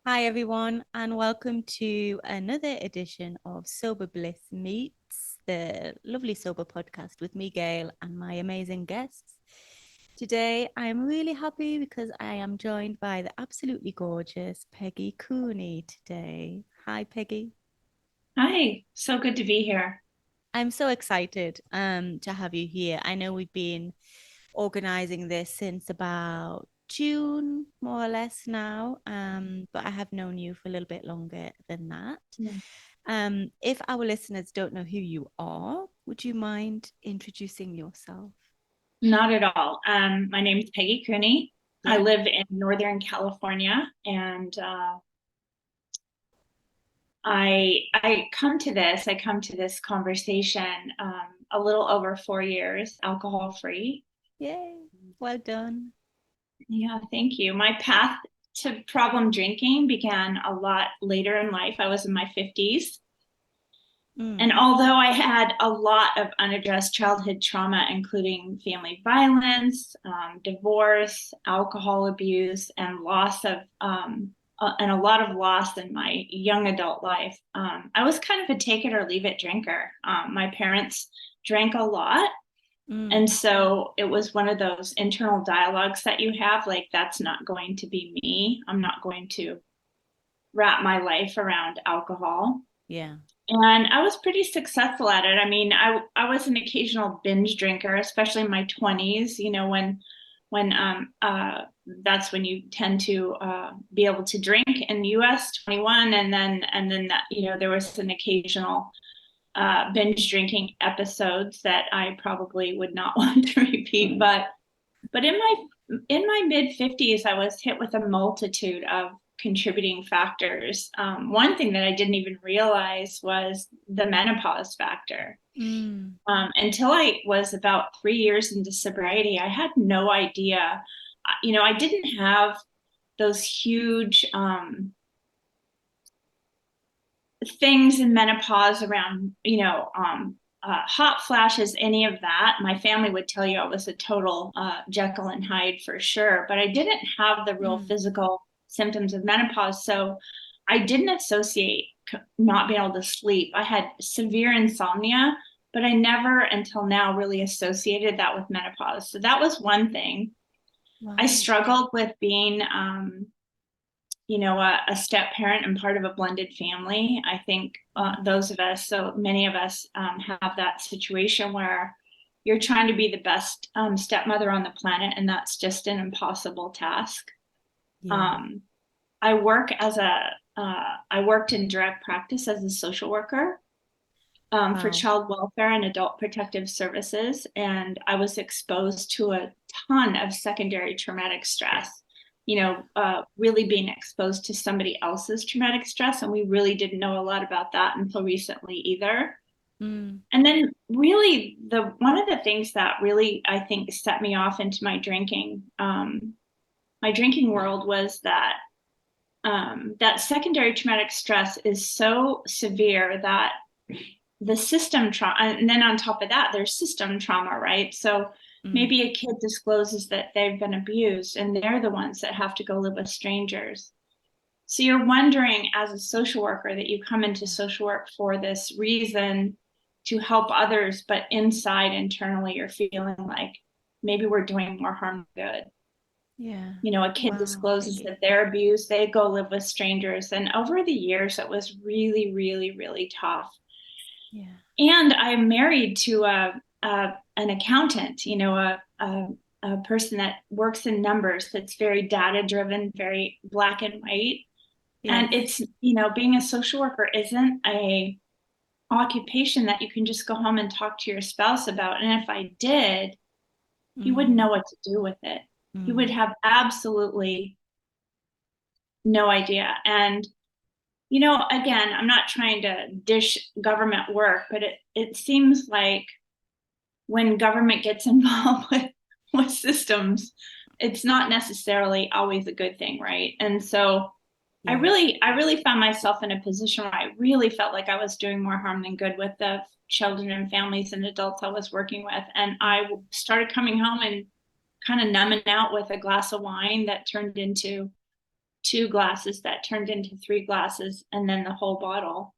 Hi, everyone, and welcome to another edition of Sober Bliss Meets, the lovely Sober podcast with me, Gail, and my amazing guests. Today, I am really happy because I am joined by the absolutely gorgeous Peggy Cooney today. Hi, Peggy. Hi, so good to be here. I'm so excited to have you here. I know we've been organizing this since about June, more or less now, but I have known you for a little bit longer than that. Mm. If our listeners don't know who you are, would you mind introducing yourself? Not at all. My name is Peggy Cooney. I Yeah. live in Northern California, and I come to this conversation a little over 4 years, alcohol free. Yay. Well done. Yeah, thank you. My path to problem drinking began a lot later in life. I was in my 50s. And Mm. although I had a lot of unaddressed childhood trauma, including family violence, divorce, alcohol abuse, and and a lot of loss in my young adult life, I was kind of a take it or leave it drinker. My parents drank a lot. Mm. And so it was one of those internal dialogues that you have, like, that's not going to be me. I'm not going to wrap my life around alcohol. Yeah. And I was pretty successful at it. I mean, I was an occasional binge drinker, especially in my 20s, when that's when you tend to be able to drink in the US 21, and then that, there was an occasional binge drinking episodes that I probably would not want to repeat. But in my mid 50s, I was hit with a multitude of contributing factors. One thing that I didn't even realize was the menopause factor. Mm. Until I was about 3 years into sobriety, I had no idea. I didn't have those huge things in menopause around, hot flashes, any of that. My family would tell you I was a total Jekyll and Hyde for sure, but I didn't have the real Mm. physical symptoms of menopause. So I didn't associate not being able to sleep. I had severe insomnia, but I never until now really associated that with menopause. So that was one thing. I Right. struggled with being a step parent and part of a blended family. I think Mm. those of us, so many of us, have that situation where you're trying to be the best stepmother on the planet, and that's just an impossible task. Yeah. Um, I worked in direct practice as a social worker for Wow. child welfare and adult protective services, and I was exposed to a ton of secondary traumatic stress. Really being exposed to somebody else's traumatic stress, and we really didn't know a lot about that until recently either. Mm. And then, really, the one of the things that really I think set me off into my drinking world was that secondary traumatic stress is so severe that the system trauma, and then on top of that there's system trauma, right? So Mm. maybe a kid discloses that they've been abused and they're the ones that have to go live with strangers. So you're wondering, as a social worker, that you come into Yeah. social work for this reason, to help others, but inside, internally, you're feeling like maybe we're doing more harm than good. Yeah. A kid Wow, discloses Peggy. that they're abused, they go live with strangers, and over the years it was really, really, really tough. Yeah. And I'm married to an accountant, a person that works in numbers, that's very data driven, very black and white. And Yes. it's, being a social worker isn't a occupation that you can just go home and talk to your spouse about. And if I did, he wouldn't Mm. know what to do with it. He would Mm. have absolutely no idea. And again, I'm not trying to dish government work, but it seems like when government gets involved with systems, it's not necessarily always a good thing, right? And so I Yeah. really, I really found myself in a position where I really felt like I was doing more harm than good with the children and families and adults I was working with. And Mm. I started coming home and kind of numbing out with a glass of wine that turned into 2 glasses that turned into 3 glasses and then the whole bottle.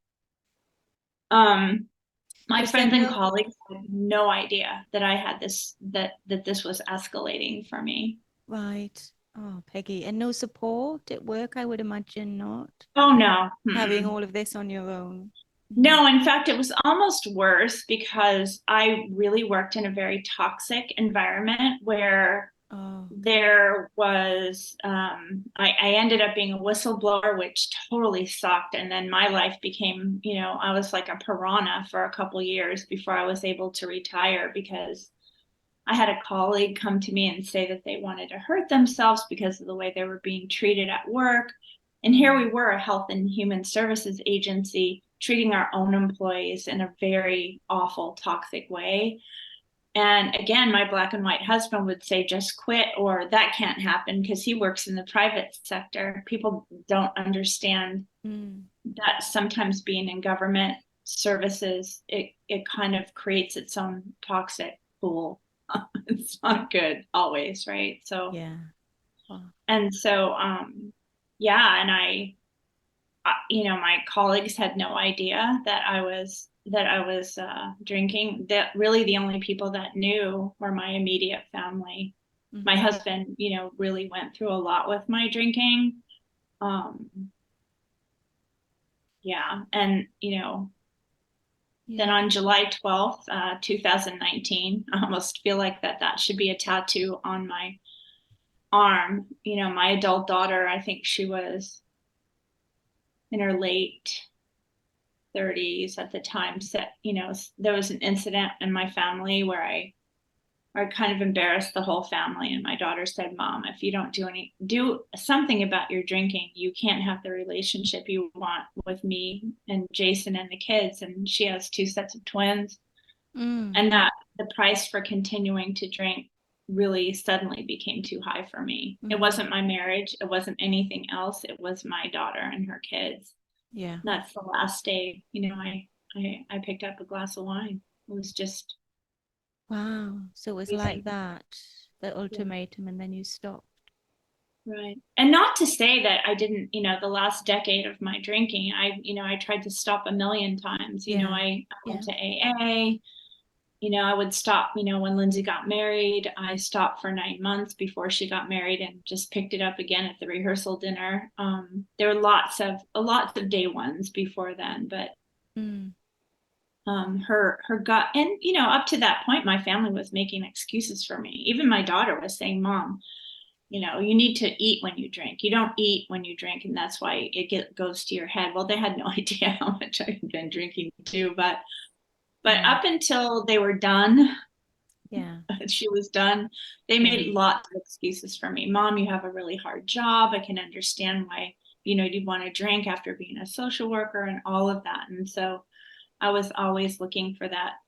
My Was there friends and no colleagues had no idea that I had this, that this was escalating for me. right? Oh, Peggy, and no support at work, I would imagine not. Oh no. Having Mm-mm. all of this on your own. Mhm. No, in fact, it was almost worse because I really worked in a very toxic environment where Oh, there was, I ended up being a whistleblower, which totally sucked. And then my life became, I was like a piranha for a couple years before I was able to retire because I had a colleague come to me and say that they wanted to hurt themselves because of the way they were being treated at work. And here we were, a health and human services agency, treating our own employees in a very awful, toxic way. And again, my black and white husband would say, just quit, or that can't happen because he works in the private sector. People don't understand mm. that sometimes being in government services, it kind of creates its own toxic pool. It's not good always, right? So, Yeah. Wow. and so, yeah, and my colleagues had no idea that I was drinking. That really the only people that knew were my immediate family. My Mhm. husband, really went through a lot with my drinking. Um, yeah, and then Yeah. on July 12th, 2019, I almost feel like that should be a tattoo on my arm. My adult daughter, I think she was in her late 30s at the time, said, there was an incident in my family where I kind of embarrassed the whole family. And my daughter said, Mom, if you don't do something about your drinking, you can't have the relationship you want with me and Jason and the kids. And she has 2 sets of twins. Mm. And that the price for continuing to drink really suddenly became too high for me. It Mhm. wasn't my marriage. It wasn't anything else. It was my daughter and her kids. Yeah. That's the last day, I picked up a glass of wine. It was just Wow. So it was like crazy. that, the Yeah. ultimatum, and then you stopped. Right. And not to say that I didn't, the last decade of my drinking, I tried to stop a million times. Yeah. I went Yeah. to AA. I would stop, when Lindsay got married. I stopped for 9 months before she got married and just picked it up again at the rehearsal dinner. There were lots of day ones before then, but Mm. her gut, and up to that point my family was making excuses for me. Even my daughter was saying, Mom, you need to eat when you drink. You don't eat when you drink, and that's why goes to your head. Well, they had no idea how much I had been drinking too, but Mm. up until they were done, Yeah. she was done, they Yeah. made lots of excuses for me. Mom, you have a really hard job. I can understand why you'd want to drink after being a social worker and all of that. And so I was always looking for that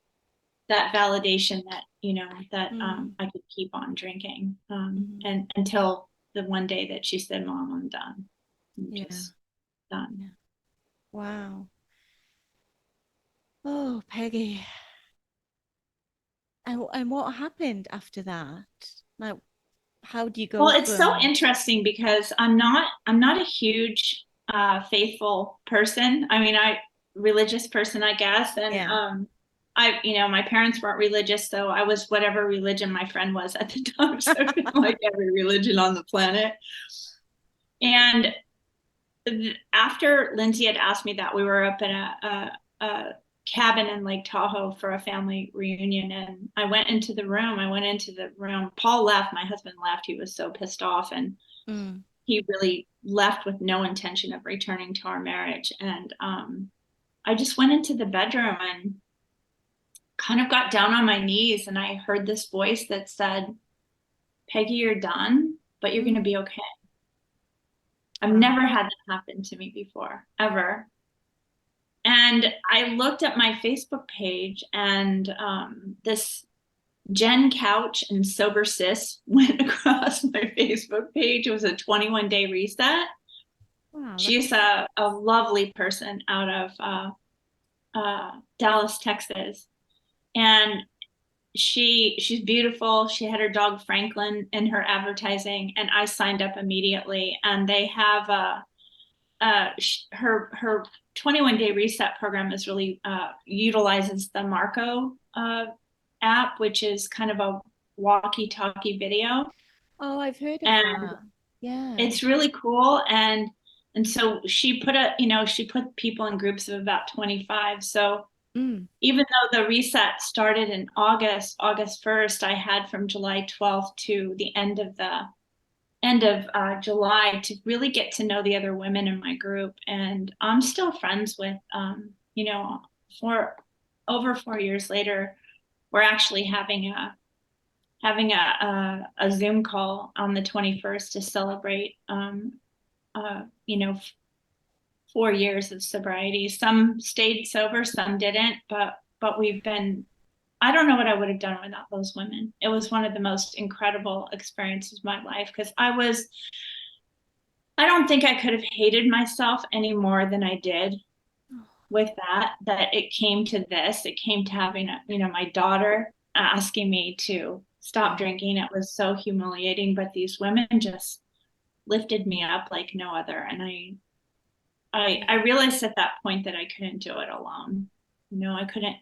validation that Mm. I could keep on drinking, Mhm. and until the one day that she said, Mom, I'm done. I'm Yeah. just done. Yeah. Wow. Oh, Peggy. And what happened after that? Like, how do you go Well, it's so from, interesting because I'm not a huge faithful person. I mean, I religious person, I guess, and yeah. my parents weren't religious, so I was whatever religion my friend was at the time. So I didn't like every religion on the planet. And after Lindsay had asked me that, we were up in a cabin in Lake Tahoe for a family reunion, and I went into the room. Paul left. My husband left. He was so pissed off, and Mm. he really left with no intention of returning to our marriage. And I just went into the bedroom and kind of got down on my knees, and I heard this voice that said, Peggy, you're done, but you're going to Mm. be okay. I've Wow. never had that happen to me before, ever. And I looked at my Facebook page, and this Jen Couch and Sober Sis went across my Facebook page. It was a 21-day reset. Wow. She's a lovely person out of Dallas, Texas. And she's beautiful. She had her dog Franklin in her advertising, and I signed up immediately. And they have her 21-day reset program is really utilizes the Marco app, which is kind of a walkie-talkie video, Oh, I've heard of and that. Yeah. it's really cool. And so she put she put people in groups of about 25. So Mm. even though the reset started in August 1st, I had from July 12th to the end of July to really get to know the other women in my group. And I'm still friends with, for over 4 years later, we're actually having a Zoom call on the 21st to celebrate, uh, you know, 4 years of sobriety. Some stayed sober, some didn't, but we've been. I don't know what I would have done without those women. It was one of the most incredible experiences of my life because I don't think I could have hated myself any more than I did with that it came to this. It came to having, my daughter asking me to stop Yeah. drinking. It was so humiliating, but these women just lifted me up like no other. And I Yeah. realized at that point that I couldn't do it alone. I couldn't,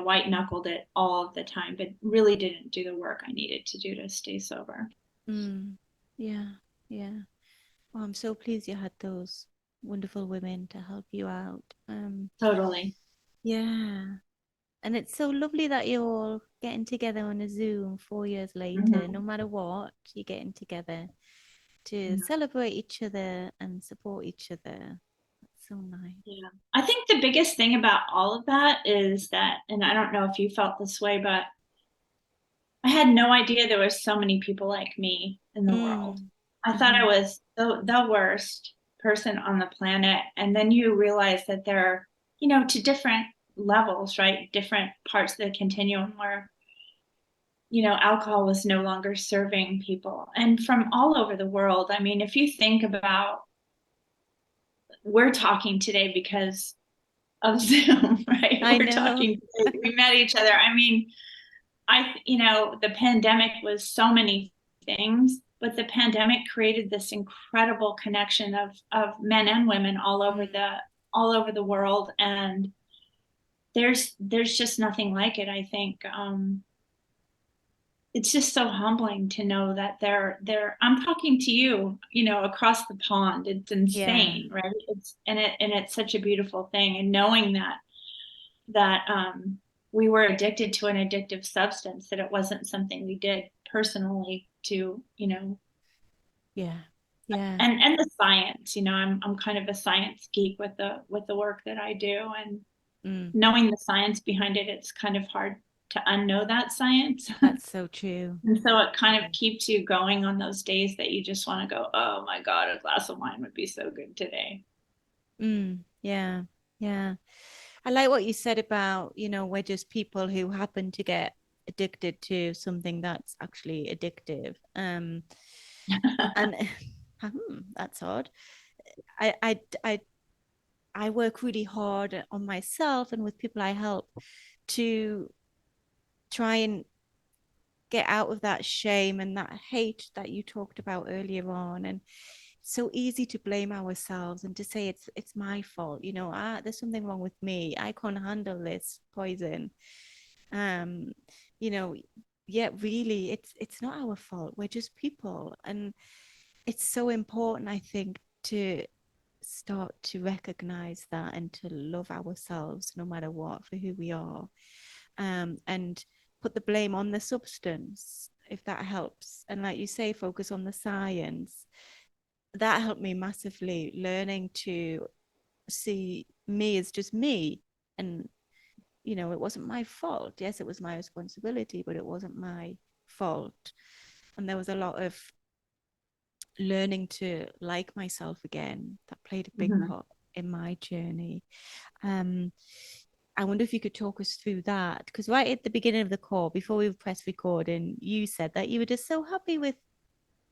white knuckled it all of the time, but really didn't do the work I needed to do to stay sober. Mm. Yeah. Yeah. Oh, I'm so pleased you had those wonderful women to help you out. Totally. Yeah. And it's so lovely that you're all getting together on a Zoom 4 years later. No Mm-hmm. matter what, you're getting together to Yeah. celebrate each other and support each other. That's so nice. Yeah. I think the biggest thing about all of that is that, and I don't know if you felt this way, but I had no idea there were so many people like me in the world. Mm. I thought I Hmm. was the worst person on the planet. And then you realize that there are, to different levels, right? Different parts of the continuum where, alcohol was no longer serving people and from all over the world. I mean, if you think about, we're talking today because of Zoom, right? I We're know. talking, we met each other. I mean, the pandemic was so many things, but the pandemic created this incredible connection of men and women Mm. all over the world. And there's just nothing like it, I think. It's just so humbling to know that I'm talking to you, across the pond. It's Yeah. insane, right? It's such a beautiful thing. And knowing that we were addicted to an addictive substance, that it wasn't something we did personally to, Yeah. Yeah. and the science, I'm kind of a science geek with the work that I do, and Mm. knowing the science behind it, it's kind of hard to unknow that science. That's so true. And so it kind of keeps you going on those days that you just want to go, oh my God, a glass of wine would be so good today. Mm. Yeah. Yeah. I like what you said about, we're just people who happen to get addicted to something that's actually addictive. And that's odd. I, I, I, I work really hard on myself and with people I help to try and get out of that shame and that hate that you talked about earlier on. And it's so easy to blame ourselves and to say it's my fault. There's something wrong with me. I can't handle this poison. Um, you know, yet really it's not our fault. We're just people. And it's so important, I think, to start to recognize that and to love ourselves no matter what for who we are, and put the blame on the substance if that helps, and like you say, focus on the science. That helped me massively, learning to see me as just me. And it wasn't my fault. Yes, it was my responsibility, but it wasn't my fault. And there was a lot of learning to like myself again that played a big Mm-hmm. part in my journey. Um, I wonder if you could talk us through that, because right at the beginning of the call, before we pressed record, and you said that you were just so happy with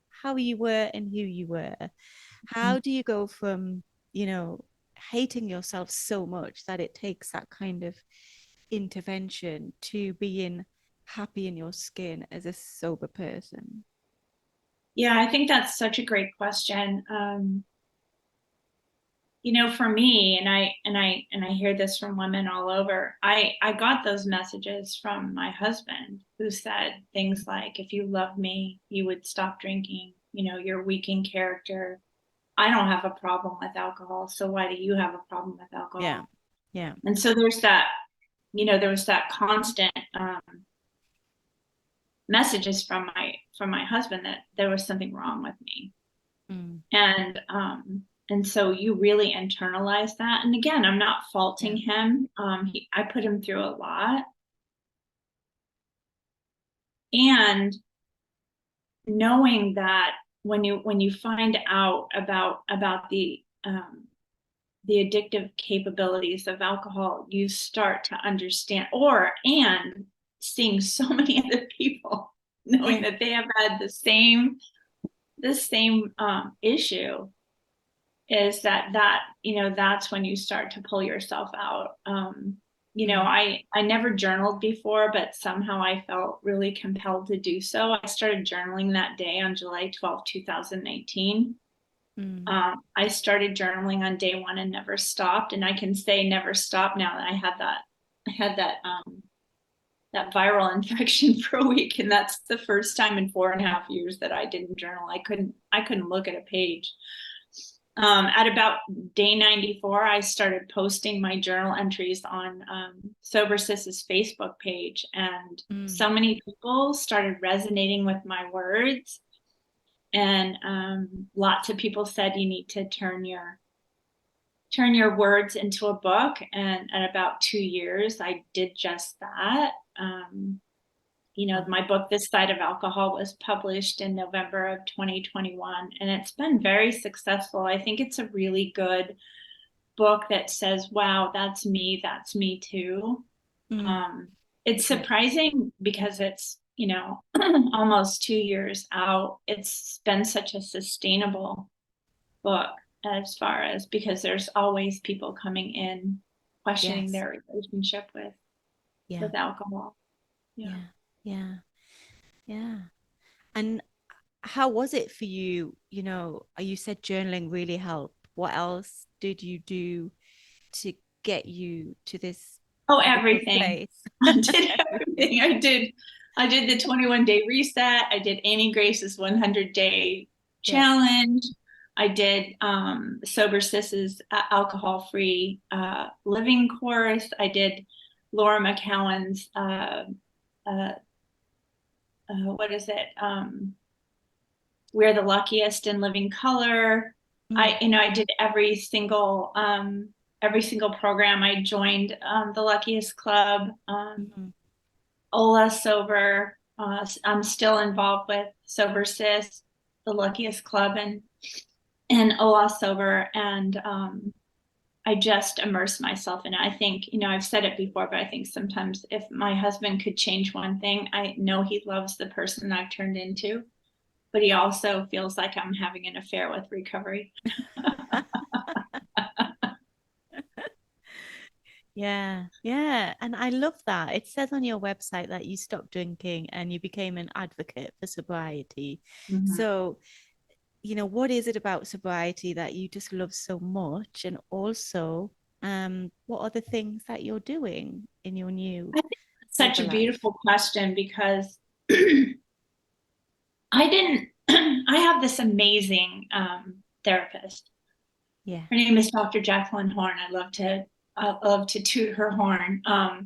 how you were and who you were. How do you go from, you know, hating yourself so much that it takes that kind of intervention to being happy in your skin as a sober person? Yeah, I think that's such a great question. For me, and I hear this from women all over. I got those messages from my husband, who said things like, "If you love me, you would stop drinking. You're weak in character. I don't have a problem with alcohol, so why do you have a problem with Yeah. alcohol?" Yeah. And so there was that constant messages from my husband that there was something wrong with me. Mm. And so you really internalize that. And again, I'm not faulting Yeah. him. I put him through a lot. And knowing that when you find out about the addictive capabilities of alcohol, you start to understand, and seeing so many other people, knowing Yeah. that they have had the same issue, is that's when you start to pull yourself out. I never journaled before, but somehow I felt really compelled to do so. I started journaling that day on July 12th, 2019. Mm. I started journaling on day one and never stopped. And I can say never stopped now that I had that viral infection for a week. And that's the first time in 4.5 years that I didn't journal. I couldn't look at a page. At about day 94, I started posting my journal entries on Sober Sis's Facebook page. And Mm. so many people started resonating with my words. And lots of people said you need to turn your words into a book. And at about 2 years, I did just that. My book, This Side of Alcohol, was published in November of 2021, and it's been very successful. I think it's a really good book that says, wow, that's me too. Mm. Um, it's Yeah. surprising because it's, almost 2 years out. It's been such a sustainable book, as far as, because there's always people coming in questioning Yes. their relationship with Yeah. with alcohol. Yeah. Yeah. Yeah. Yeah. And how was it for you? You said journaling really helped. What else did you do to get you to this Oh, beautiful everything. place? I did Everything. everything. I did the 21-day reset. I did Amy Grace's 100-day Yeah. challenge. I did Sober Sis's alcohol-free living course. I did Laura McCowan's uh, what is it? We're the Luckiest in Living Color. Mm. I did every single program. I joined the Luckiest Club. Mm. Ola Sober. I'm still involved with Sober Sis, the Luckiest Club, and Ola Sober, and I just immerse myself in it. I think, I've said it before, but I think sometimes if my husband could change one thing, I know he loves the person I've turned into, but he also feels like I'm having an affair with recovery. Yeah, yeah. And I love that. It says on your website that you stopped drinking and you became an advocate for sobriety. Mm-hmm. So, what is it about sobriety that you just love so much? And also, what are the things that you're doing in your new I think it's such sober a life? beautiful question, because I didn't, I have this amazing therapist. Yeah. Her name is Dr. Jacqueline Horn. I love to toot her horn. I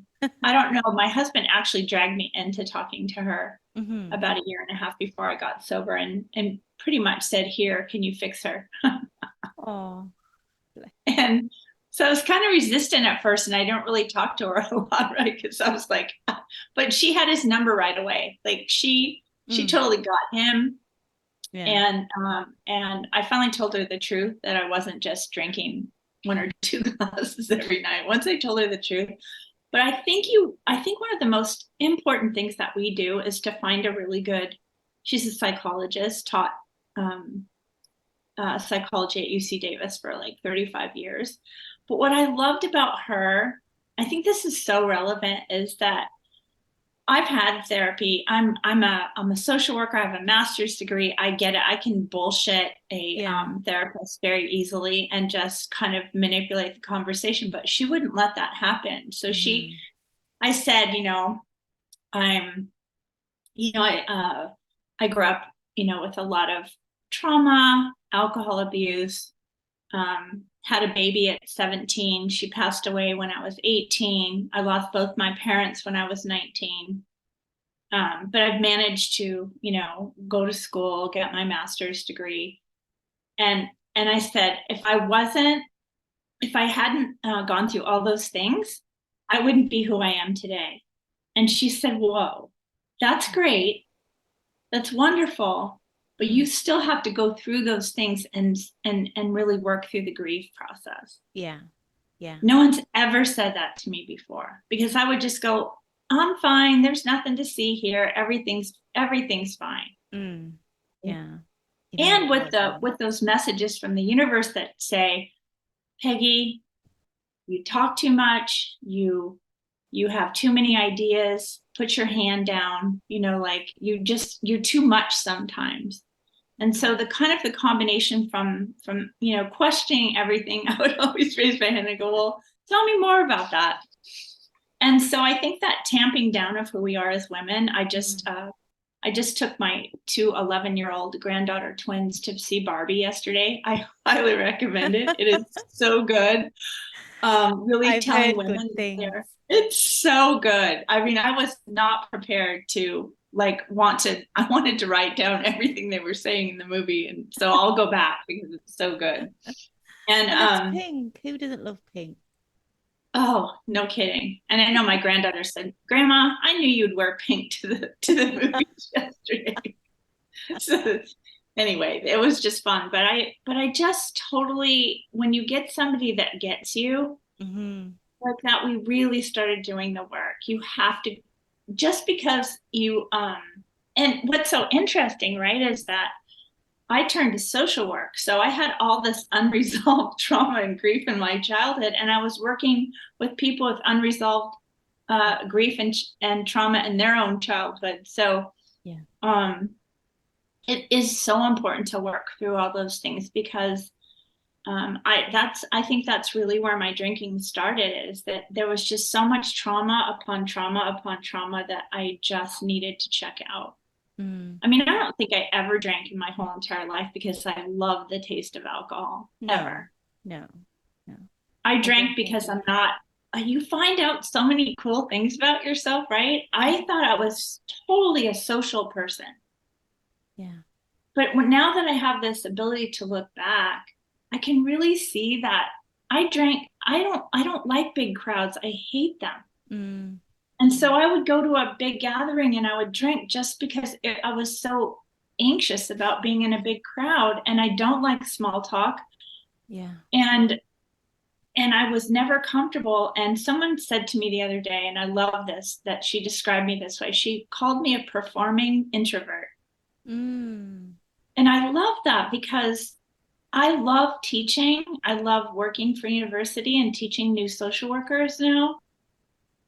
don't know. My husband actually dragged me into talking to her Mm-hmm. about a year and a half before I got sober, and pretty much said, "Here, can you fix her?" Oh, And so I was kind of resistant at first, and I don't really talk to her a lot, right? Because I was like, but she had his number right away. Like she mm, totally got him. yeah. And I finally told her the truth, that I wasn't just drinking one or two glasses every night. Once I told her the truth. But I think one of the most important things that we do is to find a really good, she's a psychologist, taught um, psychology at UC Davis for like 35 years. But what I loved about her, I think this is so relevant, is that I've had therapy. I'm a social worker. I have a master's degree. I get it. I can bullshit a Yeah. therapist very easily and just kind of manipulate the conversation. But she wouldn't let that happen. So Mm-hmm. I said, I'm, I grew up, with a lot of trauma, alcohol abuse. Had a baby at 17. She passed away when I was 18. I lost both my parents when I was 19. But I've managed to, go to school, get my master's degree. And I said, if I hadn't gone through all those things, I wouldn't be who I am today. And she said, whoa, that's great. That's wonderful. But you Mm. still have to go through those things and really work through the grief process. Yeah. Yeah. No one's ever said that to me before because I would just go, I'm fine. There's nothing to see here. Everything's fine. Mm. Yeah. You know, And it wasn't. with those messages from the universe that say, Peggy, you talk too much, you have too many ideas, put your hand down, like you're too much sometimes. And so the combination from questioning everything, I would always raise my hand and go, well, tell me more about that. And so I think that tamping down of who we are as women, I just took my two 11-year-old granddaughter twins to see Barbie yesterday. I highly recommend it. It is so good. Really I've telling heard good women things. there. It's so good. I mean, I was not prepared to I wanted to write down everything they were saying in the movie. And so I'll go back because it's so good. And And it's pink. Who doesn't love pink? oh, no kidding. And I know my granddaughter said, Grandma, I knew you'd wear pink to the movies yesterday. So anyway, it was just fun. But I just totally when you get somebody that gets you Mm-hmm. like that, we really started doing the work. You have to just because you and what's so interesting, right, is that I turned to social work. So I had all this unresolved trauma and grief in my childhood, and I was working with people with unresolved grief and trauma in their own childhood. So Yeah. um, it is so important to work through all those things because I think that's really where my drinking started is that there was just so much trauma upon trauma upon trauma that I just needed to check out. Mm. I mean, I don't think I ever drank in my whole entire life because I love the taste of alcohol No, ever. no, no. I I drank don't think because so. I'm not, you find out so many cool things about yourself, right? I thought I was totally a social person. Yeah. But now that I have this ability to look back, I can really see that I don't like big crowds. I hate them. Mm. And Mm. so I would go to a big gathering and I would drink just because I was so anxious about being in a big crowd and I don't like small talk Yeah. and I was never comfortable and someone said to me the other day and I love this that she described me this way. She called me a performing introvert. Mm. And I love that because I love teaching. I love working for university and teaching new social workers now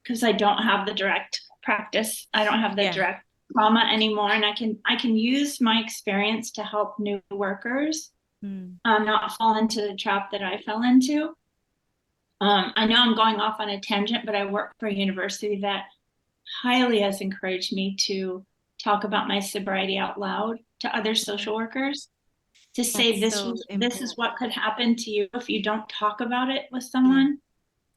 because I don't have the direct practice. I don't have the Yeah. direct trauma anymore, and I can use my experience to help new workers Mm. not fall into the trap that I fell into. I know I'm going off on a tangent, but I work for a university that highly has encouraged me to talk about my sobriety out loud to other Yeah. social workers to say That's so this is what important. could happen to you if you don't talk about it with Yeah. someone.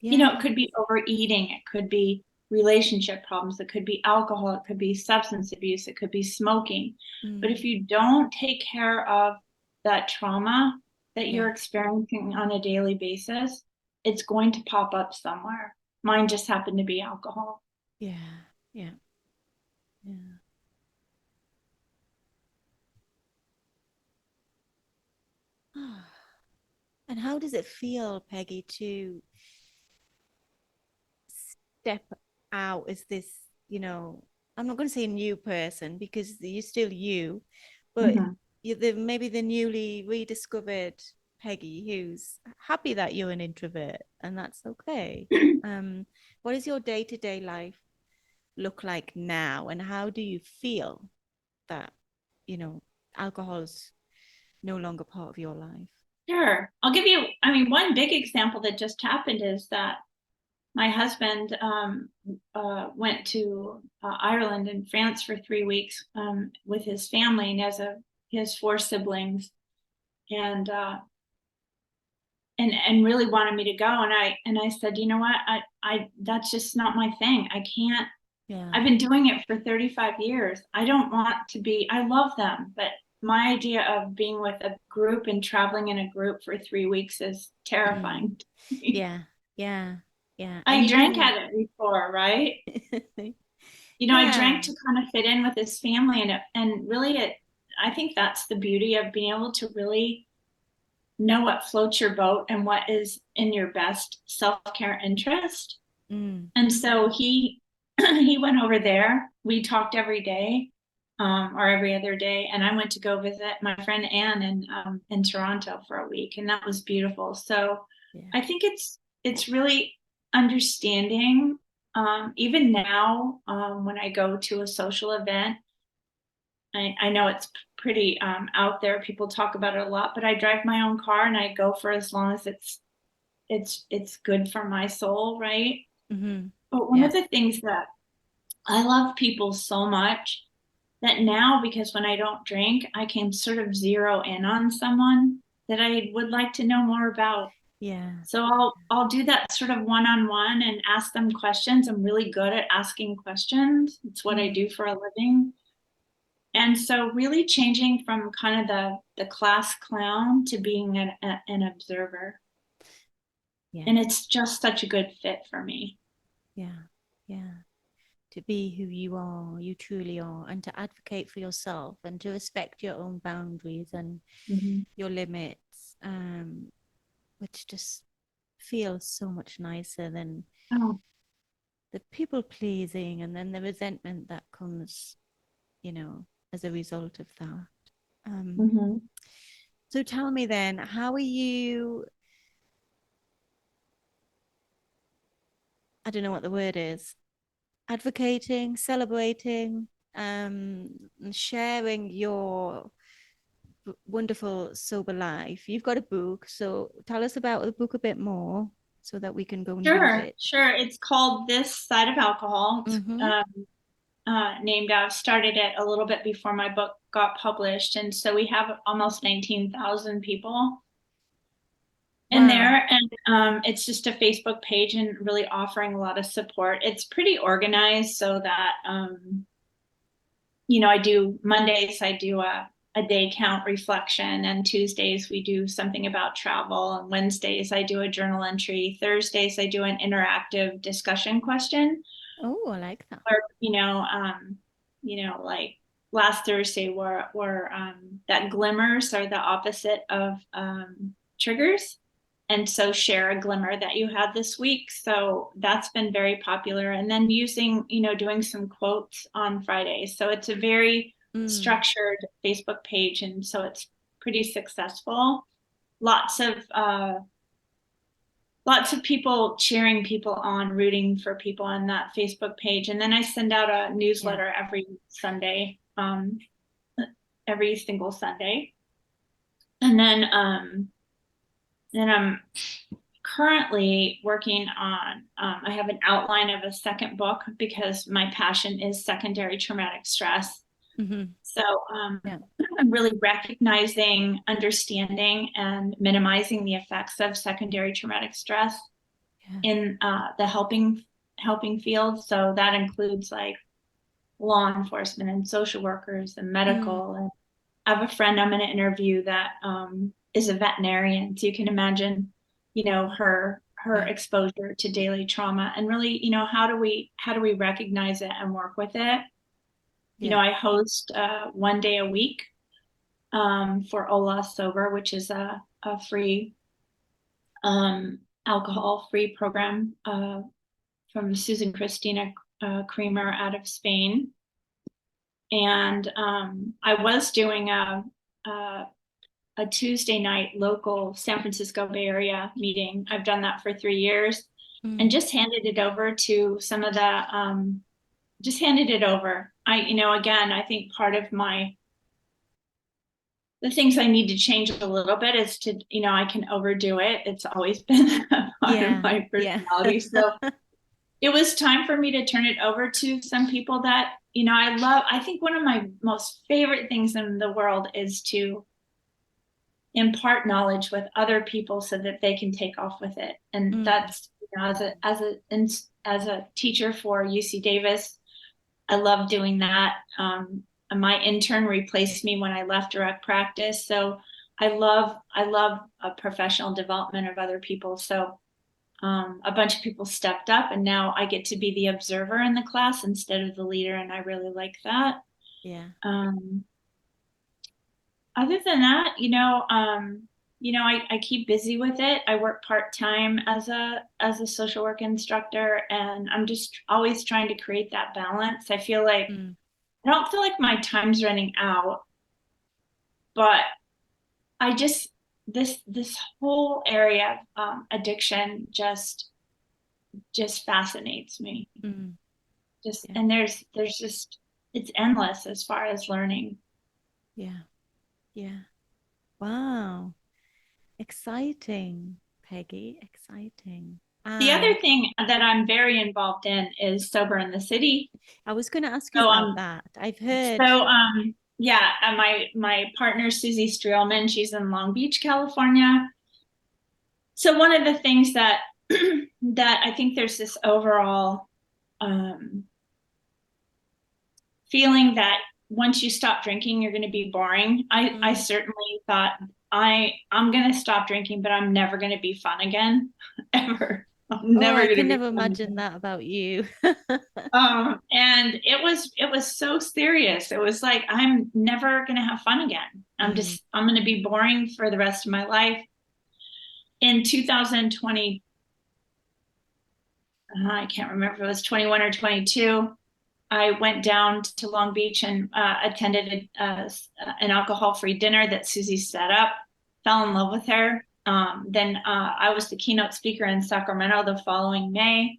Yeah. It could be overeating, it could be relationship problems, it could be alcohol, it could be substance abuse, it could be smoking. But Mm. if you don't take care of that trauma that Yeah. you're experiencing on a daily basis, it's going to pop up somewhere. Mine just happened to be alcohol. Yeah. Yeah. Yeah. And how does it feel, Peggy, to step out as this, you know, I'm not going to say a new person because you're still you, but Mm-hmm. you're maybe the newly rediscovered Peggy who's happy that you're an introvert and that's okay. Um, what is your day-to-day life? look like now? And how do you feel that, you know, alcohol's no longer part of your life? Sure. I'll give you, I mean, one big example that just happened is that my husband went to Ireland and France for 3 weeks with his family, and he has four siblings, and and really wanted me to go, and I said, you know what, I that's just not my thing. I can't. Yeah. I've been doing it for 35 years. I don't want to be. I love them, but my idea of being with a group and traveling in a group for 3 weeks is Mm. terrifying to me. Yeah. Yeah. Yeah. And I you drank can, at it before, right? I drank yeah. to kind of fit in with his family, and really I think that's the beauty of being able to really know what floats your boat and what is in your best self-care interest. Mm. And so he went over there. We talked every day, or every other day, and I went to go visit my friend Anne in Toronto for a week, and that was beautiful. So Yeah. I think it's really understanding. Even now, when I go to a social event, I know it's pretty out there. People talk about it a lot, but I drive my own car and I go for as long as it's good for my soul, right? Mm-hmm. But one Yeah. of the things that I love people so much that now, because when I don't drink, I can sort of zero in on someone that I would like to know more about. Yeah. So I'll do that sort of one-on-one and ask them questions. I'm really good at asking questions. It's what I Mm. do for a living. And so really changing from kind of the class clown to being an observer. Yeah. And it's just such a good fit for me. Yeah. Yeah. To be who you truly are, and to advocate for yourself and to respect your own boundaries and Mm-hmm. your limits, which just feels so much nicer than Oh. the people pleasing and then the resentment that comes, you know, as a result of that. Um, Mm-hmm. so tell me then, how are you? I don't know what the word is. Advocating, celebrating, sharing your wonderful sober life. You've got a book, so tell us about the book a bit more so that we can go and read Sure, it. sure. It's called This Side of Alcohol. It's Mm-hmm. named out, started it a little bit before my book got published. And so we have almost 19,000 people in Wow. there. And it's just a Facebook page and really offering a lot of support. It's pretty organized so that, I do Mondays, I do a day count reflection, and Tuesdays we do something about travel, and Wednesdays I do a journal entry. Thursdays I do an interactive discussion question. Oh, I like that. Or like last Thursday were that glimmers are the opposite of triggers, and so share a glimmer that you had this week. So that's been very popular. And then doing some quotes on Fridays. So it's a very Mm, structured Facebook page, and so it's pretty successful. Lots of lots of people cheering people on, rooting for people on that Facebook page. And then I send out a yeah. newsletter every Sunday, every single Sunday. And then I'm currently working on, I have an outline of a second book because my passion is secondary traumatic stress. Mm-hmm. So Yeah. I'm really recognizing, understanding, and minimizing the effects of secondary traumatic stress Yeah. in the helping field. So that includes like law enforcement and social workers and Mm, medical. And I have a friend I'm going to interview that is a veterinarian. So you can imagine, her yeah. exposure to daily trauma, and really, how do we recognize it and work with it? Yeah. I host 1 day a week for Ola Sober, which is a free alcohol free program from Susan Christina Creamer out of Spain. And I was doing a Tuesday night local San Francisco Bay Area meeting. I've done that for 3 years and Mm, just handed it over to some of the just handed it over. Again, I think part of the things I need to change a little bit is to, I can overdo it. It's always been a part of Yeah. my Yeah. personality. So it was time for me to turn it over to some people that, I love. I think one of my most favorite things in the world is to impart knowledge with other people so that they can take off with it. And that's, as a teacher for UC Davis, I love doing that. My intern replaced me when I left direct practice. So I love a professional development of other people. So a bunch of people stepped up, and now I get to be the observer in the class instead of the leader. And I really like that. Yeah. Um, Other than that, I keep busy with it. I work part-time as a social work instructor, and I'm just always trying to create that balance. Mm. I don't feel like my time's running out, but I just this whole area of addiction just fascinates me. Mm. Just Yeah. and there's just it's endless as far as learning. Yeah. Yeah. Wow. Exciting, Peggy. Exciting. The other And thing that I'm very involved in is Sober in the City. I was going to ask you So about that. I've heard. so yeah, my partner Susie Streelman, she's in Long Beach, California. So one of the things that that I think there's this overall um, feeling that once you stop drinking, you're going to be boring. I Mm. certainly thought I'm going to stop drinking, but I'm never going to be fun again, ever. I'm Oh, never I going to can be never fun imagine again. that about you. And it was so serious. It was like I'm never going to have fun again. Mm. I'm going to be boring for the rest of my life. In 2020, I can't remember if it was 21 or 22. I went down to Long Beach and attended an alcohol-free dinner that Susie set up. Fell in love with her. Then I was the keynote speaker in Sacramento the following May,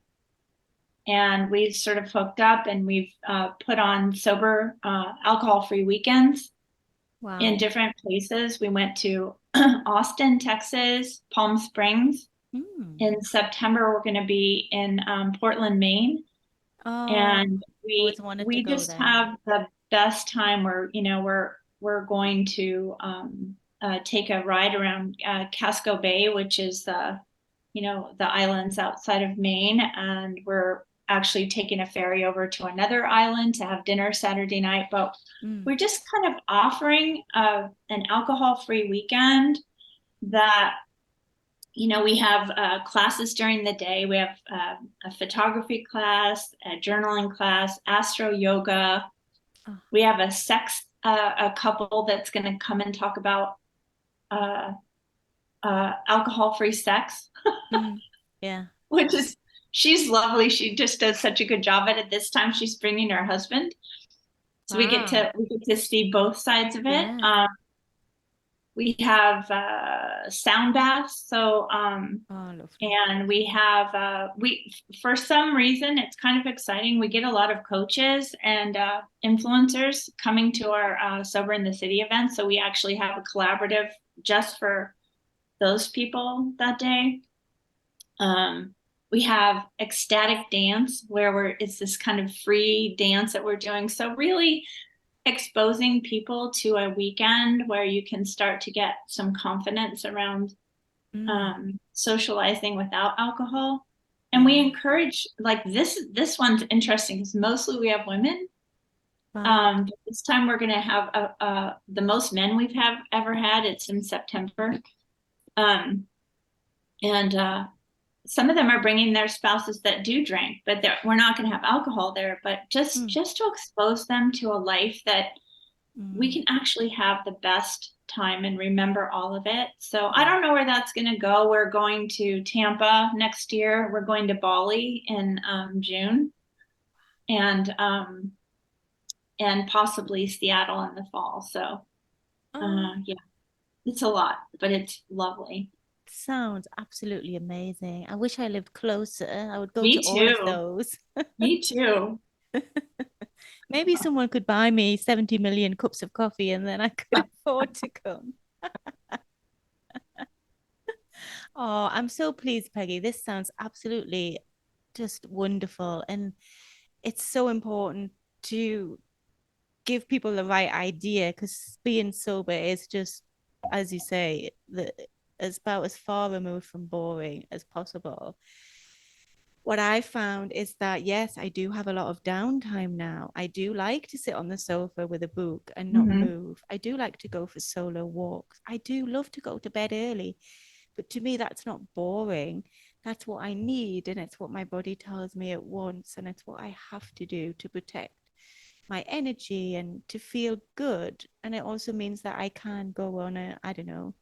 and we sort of hooked up, and we've put on sober alcohol-free weekends in Wow. different places. We went to Austin, Texas, Palm Springs. Mm. In September, we're going to be in Portland, Maine, Oh, and we always wanted to we go just there. have the best time. We're going to take a ride around Casco Bay, which is the islands outside of Maine, and we're actually taking a ferry over to another island to have dinner Saturday night. But Mm. we're just kind of offering an alcohol-free weekend that we have classes during the day. We have a photography class, a journaling class, astro yoga. Oh. We have a couple that's going to come and talk about uh, alcohol-free sex, Mm. Yeah. which is, she's lovely. She just does such a good job at it. This time she's bringing her husband. So Wow. we get to see both sides of it. Yeah. We have sound baths. Oh, lovely. And we have we for some reason it's kind of exciting. We get a lot of coaches and influencers coming to our Sober in the City event, so we actually have a collaborative just for those people that day. um, we have ecstatic dance where it's this kind of free dance that we're doing, so really exposing people to a weekend where you can start to get some confidence around Mm. socializing without alcohol. And we Yeah. encourage, like, this one's interesting because mostly we have women. Right. But this time we're going to have the most men we've have ever had. It's in September. Um, and some of them are bringing their spouses that do drink, but we're not going to have alcohol there. But just Mm. just to expose them to a life that we Mm. can actually have the best time and remember all of it. So I Yeah. don't know where that's going to go. We're going to Tampa next year. We're going to Bali in June, and possibly Seattle in the fall. So Oh, yeah, it's a lot, but it's lovely. sounds absolutely amazing. I wish I lived closer. I would go to Me all of too. those. Me too. Maybe someone could buy me 70 million cups of coffee and then I could afford to come. Oh, I'm so pleased, Peggy. This sounds absolutely just wonderful. And it's so important to give people the right idea because being sober is just, as you say, as about as far removed from boring as possible. What I found is that, yes, I do have a lot of downtime now. I do like to sit on the sofa with a book and not Mm-hmm. move. I do like to go for solo walks. I do love to go to bed early. But to me, that's not boring. That's what I need. And it's what my body tells me it wants. And it's what I have to do to protect my energy and to feel good. And it also means that I can go on a, I don't know,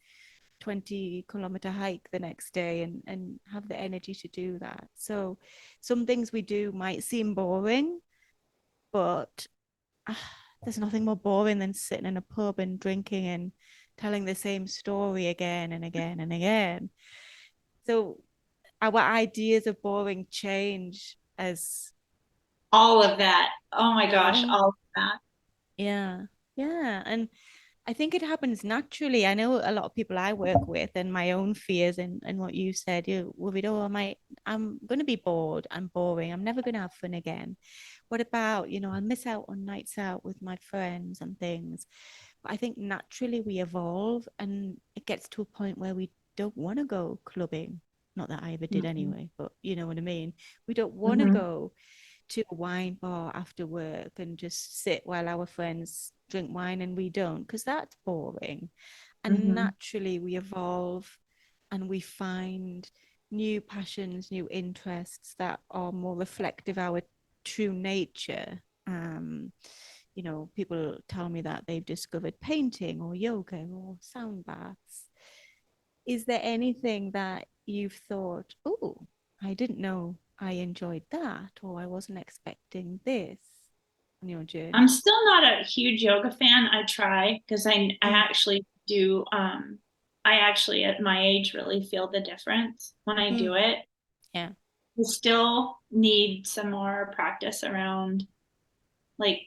20-kilometer hike the next day and have the energy to do that. So some things we do might seem boring, but there's nothing more boring than sitting in a pub and drinking and telling the same story again and again and again. So our ideas of boring change as, All of that. Oh my gosh, yeah, all of that. yeah, yeah. And I think it happens naturally. I know a lot of people I work with and my own fears and what you said, you worried, oh, I'm gonna be bored, I'm boring, I'm never gonna have fun again. What about, I'll miss out on nights out with my friends and things. But I think naturally we evolve and it gets to a point where we don't want to go clubbing. Not that I ever did Mm-hmm. anyway, but you know what I mean. We don't want to Mm-hmm. go to a wine bar after work and just sit while our friends drink wine and we don't, because that's boring. And Mm-hmm. naturally, we evolve and we find new passions, new interests that are more reflective of our true nature. People tell me that they've discovered painting or yoga or sound baths. Is there anything that you've thought, oh, I didn't know I enjoyed that, or I wasn't expecting this on your I'm journey? still not a huge yoga fan. I try because I Mm, actually do I actually at my age really feel the difference when I do mm, it. yeah. I still need some more practice around like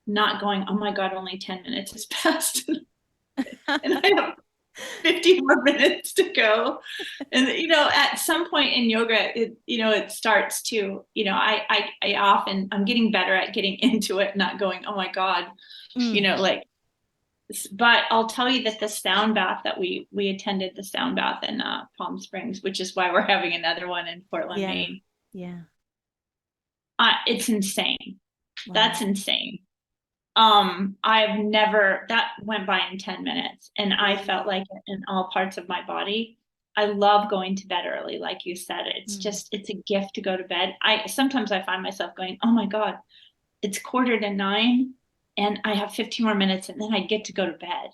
not going, oh my God, only 10 minutes has passed and I have 50 more minutes to go. And at some point in yoga, it starts to, I often I'm getting better at getting into it, not going, oh my God, Mm, like, but I'll tell you that the sound bath that we attended the sound bath in Palm Springs, which is why we're having another one in Portland, yeah. Maine. Yeah. It's insane. That's Wow. insane. I've never that went by in 10 minutes and I felt Really? like it in all parts of my body. I love going to bed early, like you said. Mm. It's a gift to go to bed. I sometimes I find myself going, oh my God, it's 8:45 and I have 15 more minutes and then I get to go to bed.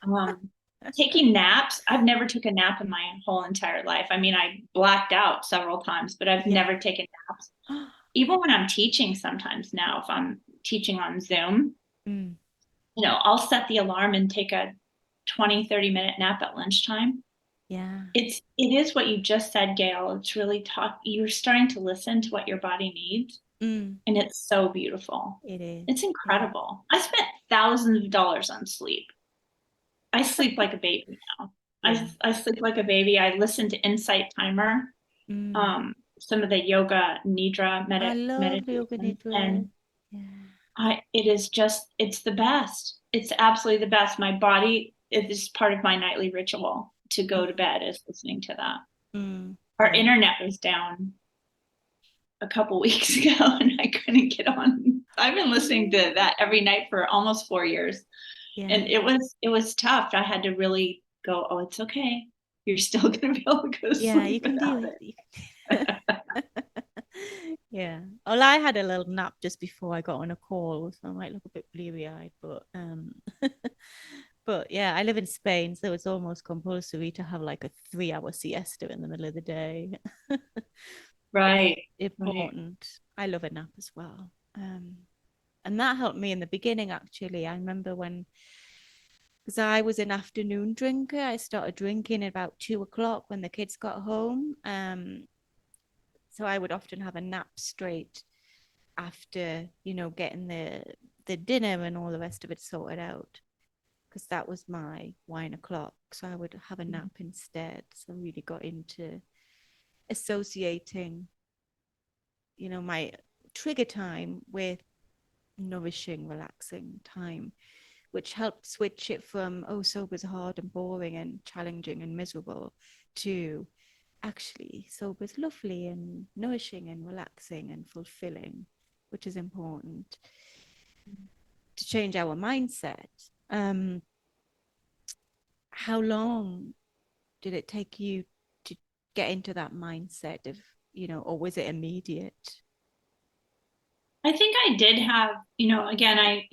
Um, Taking naps, I've never took a nap in my whole entire life. I mean, I blacked out several times, but I've Yeah. never taken naps. Even when I'm teaching sometimes now, if I'm teaching on Zoom, Mm. I'll set the alarm and take a 20-30 minute nap at lunchtime. Yeah. It is what you just said, Gail. It's really you're starting to listen to what your body needs. Mm. And it's so beautiful. It is. It's It is. incredible. I spent thousands of dollars on sleep. I sleep like a baby now. Yeah. I sleep like a baby. I listen to Insight Timer, Mm. some of the yoga nidra I love yoga meditation, nidra. and Yeah. it is just, it's the best. It's absolutely the best. My body, it is part of my nightly ritual to go to Mm. bed is listening to that. Mm. Our Yeah. internet was down a couple weeks ago and I couldn't get on. I've been listening to Oh, that every night for almost 4 years. And yeah. it was tough. I had to really go, oh, it's okay. You're still gonna be able to go to Yeah, you sleep can do without it. it. You can Yeah. Well, I had a little nap just before I got on a call, so I might look a bit bleary-eyed, but but yeah, I live in Spain, so it's almost compulsory to have like a 3-hour siesta in the middle of the day. It's Right, right. important. I love a nap as well. And that helped me in the beginning, actually. I remember when, because I was an afternoon drinker, I started drinking at about 2 o'clock when the kids got home. So I would often have a nap straight after, getting the dinner and all the rest of it sorted out, because that was my wine o'clock. So I would have a nap instead. So I really got into associating, my trigger time with nourishing, relaxing time, which helped switch it from, oh, sober's hard and boring and challenging and miserable, to actually sober's lovely and nourishing and relaxing and fulfilling, which is important to change our mindset. How long did it take you to get into that mindset of, or was it immediate? I think I did have, again, I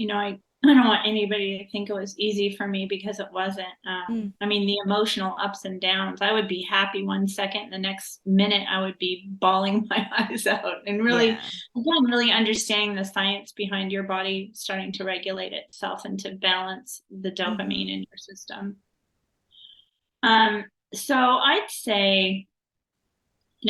don't want anybody to think it was easy for me because it wasn't. Mm, I mean, the emotional ups and downs, I would be happy one second, the next minute I would be bawling my eyes out, and really, yeah. again, really understanding the science behind your body starting to regulate itself and to balance the Mm-hmm. dopamine in your system. Um, so I'd say,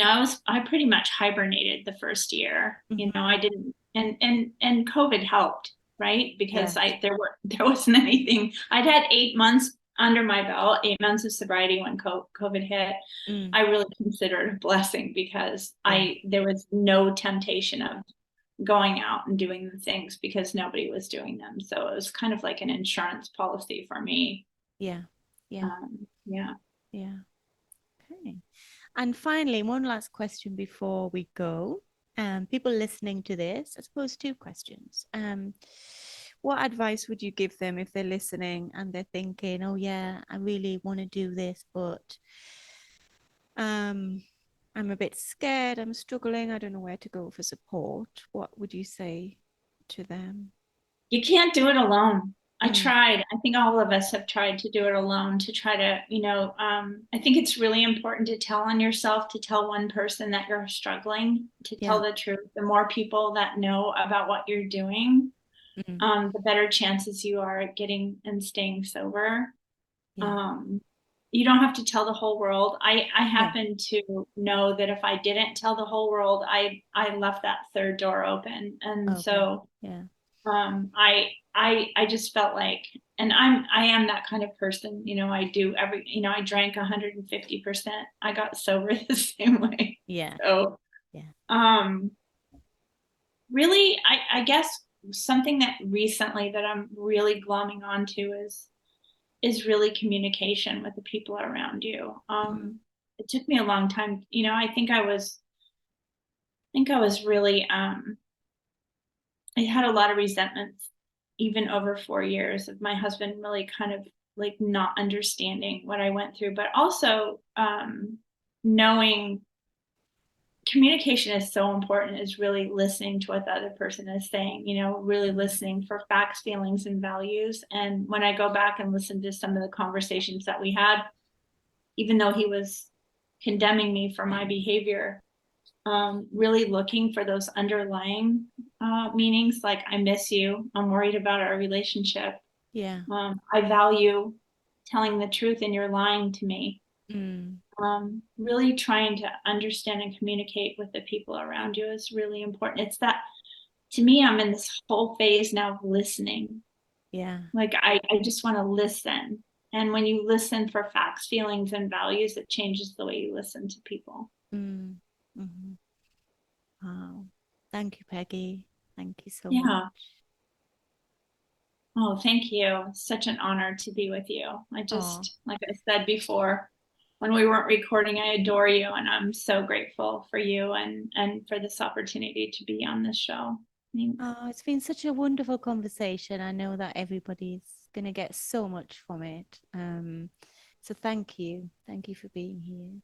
I pretty much hibernated the first year. Mm-hmm. I didn't, and COVID helped, right? Because Yes. there wasn't anything. I'd had 8 months under my belt, 8 months of sobriety when COVID hit. Mm, I really consider it a blessing because yeah. there was no temptation of going out and doing the things because nobody was doing them. So it was kind of like an insurance policy for me. Yeah. Yeah. Yeah. Yeah. Okay. And finally, one last question before we go. People listening to this, I suppose two questions. What advice would you give them if they're listening and they're thinking, oh yeah, I really want to do this, but um, I'm a bit scared, I'm struggling, I don't know where to go for support. What would you say to them? You can't do it alone. I Mm, tried. I think all of us have tried to do it alone to try to, I think it's really important to tell on yourself, to tell one person that you're struggling, to yeah. tell the truth. The more people that know about what you're doing, Mm, the better chances you are at getting and staying sober. yeah. Um, you don't have to tell the whole world. I No. happen to know that if I didn't tell the whole world, I left that third door open. And Okay. so Yeah. I just felt like, and I am that kind of person. I do I drank 150%. I got sober the same way. Yeah. So Yeah. um really, I guess something that recently that I'm really glomming onto is really communication with the people around you. Mm, It took me a long time. I think I was really I had a lot of resentments even over 4 years of my husband really kind of like not understanding what I went through, but also knowing communication is so important, is really listening to what the other person is saying, really mm, listening for facts, feelings, and values. And when I go back and listen to some of the conversations that we had, even though he was condemning me for my behavior, really looking for those underlying meanings, like I miss you, I'm worried about our relationship, yeah. I value telling the truth and you're lying to me. Mm, Really trying to understand and communicate with the people around you is really important. It's that, to me, I'm in this whole phase now of listening. yeah. Like I just want to listen. And when you listen for facts, feelings, and values, it changes the way you listen to people. Mm, mhm. Wow. Thank you, Peggy. Thank you so much. Yeah. Oh, thank you. Such an honor to be with you. Oh, Like I said before, when we weren't recording, I adore you, and I'm so grateful for you and for this opportunity to be on this show. Thanks. oh, it's been such a wonderful conversation. I know that everybody's going to get so much from it. So thank you. Thank you for being here.